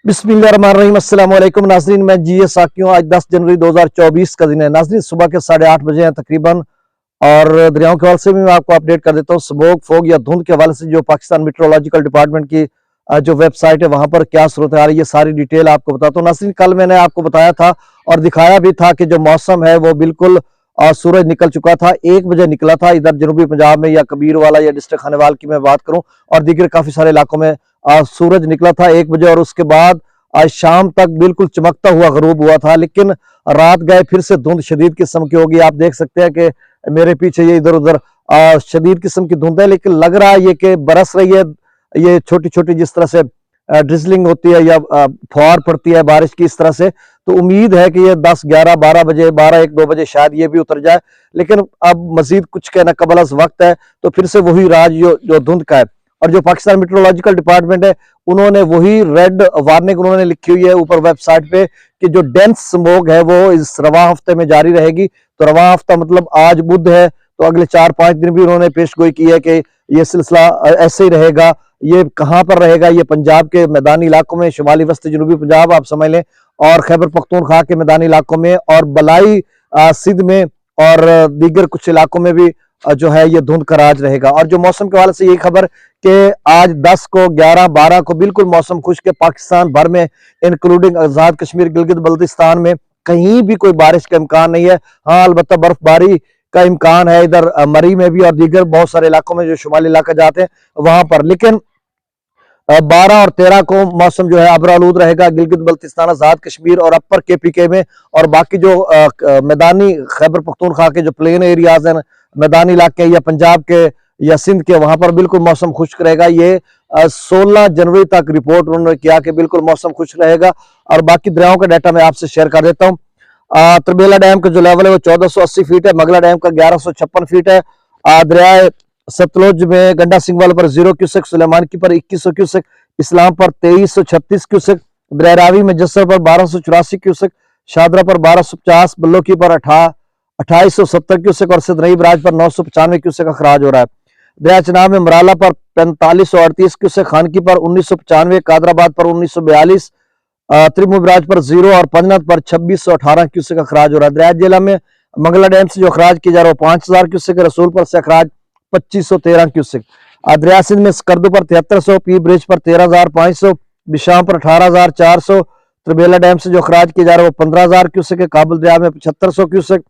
बिस्मिल्लाहिर्रहमानिर्रहीम। अस्सलाम वालेकुम नाज़रीन, मैं जी साकी हूँ। आज 10 जनवरी 2024 का दिन है नाज़रीन। सुबह के 8:30 बजे हैं तकरीबन, और दरियाओं के हवाले से भी मैं आपको अपडेट कर देता हूँ। स्मोक फोग या धुंध के हवाले से जो पाकिस्तान मेट्रोलॉजिकल डिपार्टमेंट की जो वेबसाइट है वहां पर क्या सूरत आ रही है, ये सारी डिटेल आपको बताता हूँ नाज़रीन। कल मैंने आपको बताया था और दिखाया भी था कि जो मौसम है वो बिल्कुल सूरज निकल चुका था। 1 बजे निकला था इधर जनूबी पंजाब में, या कबीरवाला या डिस्ट्रिक्ट खानेवाल की मैं बात करूं, और दीगर काफी सारे इलाकों में सूरज निकला था 1 बजे, और उसके बाद आज शाम तक बिल्कुल चमकता हुआ गरूब हुआ था। लेकिन रात गए फिर से धुंध शदीद किस्म की होगी। आप देख सकते हैं कि मेरे पीछे ये इधर उधर शदीद किस्म की धुंध है, लेकिन लग रहा है ये कि बरस रही है। ये छोटी छोटी जिस तरह से ड्रिजलिंग होती है या फुहार पड़ती है बारिश की, इस तरह से, तो उम्मीद है कि ये 10, 11, 12 बजे, 12, 1, 2 बजे शायद ये भी उतर जाए। लेकिन अब मजीद कुछ कहना कबल अज़ वक्त है, तो फिर से वही राज जो धुंध का है। और जो पाकिस्तान मेट्रोलॉजिकल डिपार्टमेंट है उन्होंने वही रेड वार्निंग उन्होंने लिखी हुई है ऊपर वेबसाइट पे कि जो डेंस स्मोक है वो इस रवा हफ्ते में जारी रहेगी। तो रवा हफ्ता मतलब आज बुध है, तो अगले 4-5 दिन भी उन्होंने पेशगोई की है कि ये सिलसिला ऐसे ही रहेगा। ये कहाँ पर रहेगा? ये पंजाब के मैदानी इलाकों में, शुमाली वस्ती जनूबी पंजाब आप समझ लें, और खैबर पख्तूनख्वा के मैदानी इलाकों में, और बलाई सिंध में, और दीगर कुछ इलाकों में भी जो है ये धुंध का राज रहेगा। और जो मौसम के हवाले से यही खबर कि आज 10 को, 11, 12 को बिल्कुल मौसम खुश्क है पाकिस्तान भर में, इंक्लूडिंग आजाद कश्मीर, गिलगित बल्तिस्तान में कहीं भी कोई बारिश का इम्कान नहीं है। हाँ, अलबत्ता बर्फबारी का इम्कान है इधर मरी में भी, और दीगर बहुत सारे इलाकों में जो शुमाली इलाका जाते हैं वहां पर। लेकिन 12 और 13 को मौसम जो है अबरालूद रहेगा गिलगित बल्तिस्तान, आजाद कश्मीर और अपर KPK में, और बाकी जो मैदानी खैबर पख्तूनख्वा के जो प्लेन एरियाज हैं, मैदानी इलाके या पंजाब के या सिंध के, वहां पर बिल्कुल मौसम खुश्क रहेगा। ये 16 जनवरी तक रिपोर्ट उन्होंने किया कि बिल्कुल मौसम खुश्क रहेगा। और बाकी दरियाओं का डाटा मैं आपसे शेयर कर देता हूँ। तरबेला डैम का जो लेवल है वो 1480 फीट है, मगला डैम का 1156 फीट है। दरिया सतलुज में गंडा सिंगवाल पर 0 क्यूसेक, सुलेमान की पर 2100 क्यूसेक, इस्लाम पर 2336 क्यूसेक, दरिया रावी में जस्सर पर 1284 क्यूसेक, शादरा पर 1250, बल्लोकी पर 2870 क्यूसेक, और सिदनई बराज पर 995 क्यूसेक का खराज हो रहा है। दरिया चनाब में मराला पर 4538 क्यूसेक, खानकी पर 1995, कादराबाद पर 1942, त्रिमुबराज पर 0 और पंजनत पर 2618 क्यूसेक का खराज हो रहा है। दरिया जिला में मंगला डैम से जो खराज किया जा रहा है वो 5000 क्यूसेक, रसूलपुर से खराज 2513 क्यूसेक। दरिया सिंध में स्कर्दू पर 7300, पी ब्रिज पर 13500, बिशाम पर 18400, त्रिबेला डैम से जो खराज किया जा रहा है वो 15000 क्यूसेक है। काबुल दरिया में 7500 क्यूसेक,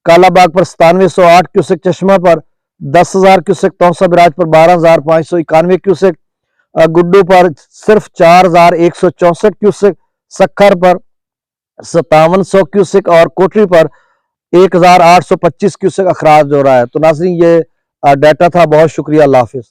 कालाबाग पर 9708 क्यूसेक, चश्मा पर 10,000 क्यूसेक, तौसा बिराज पर 12,591 क्यूसेक, गुड्डू पर सिर्फ 4164 क्यूसेक, सखर पर 5700 क्यूसेक, और कोटरी पर 1825 क्यूसेक अखराज हो रहा है। तो नाज़रीन ये डाटा था। बहुत शुक्रिया, अल्लाह हाफिज।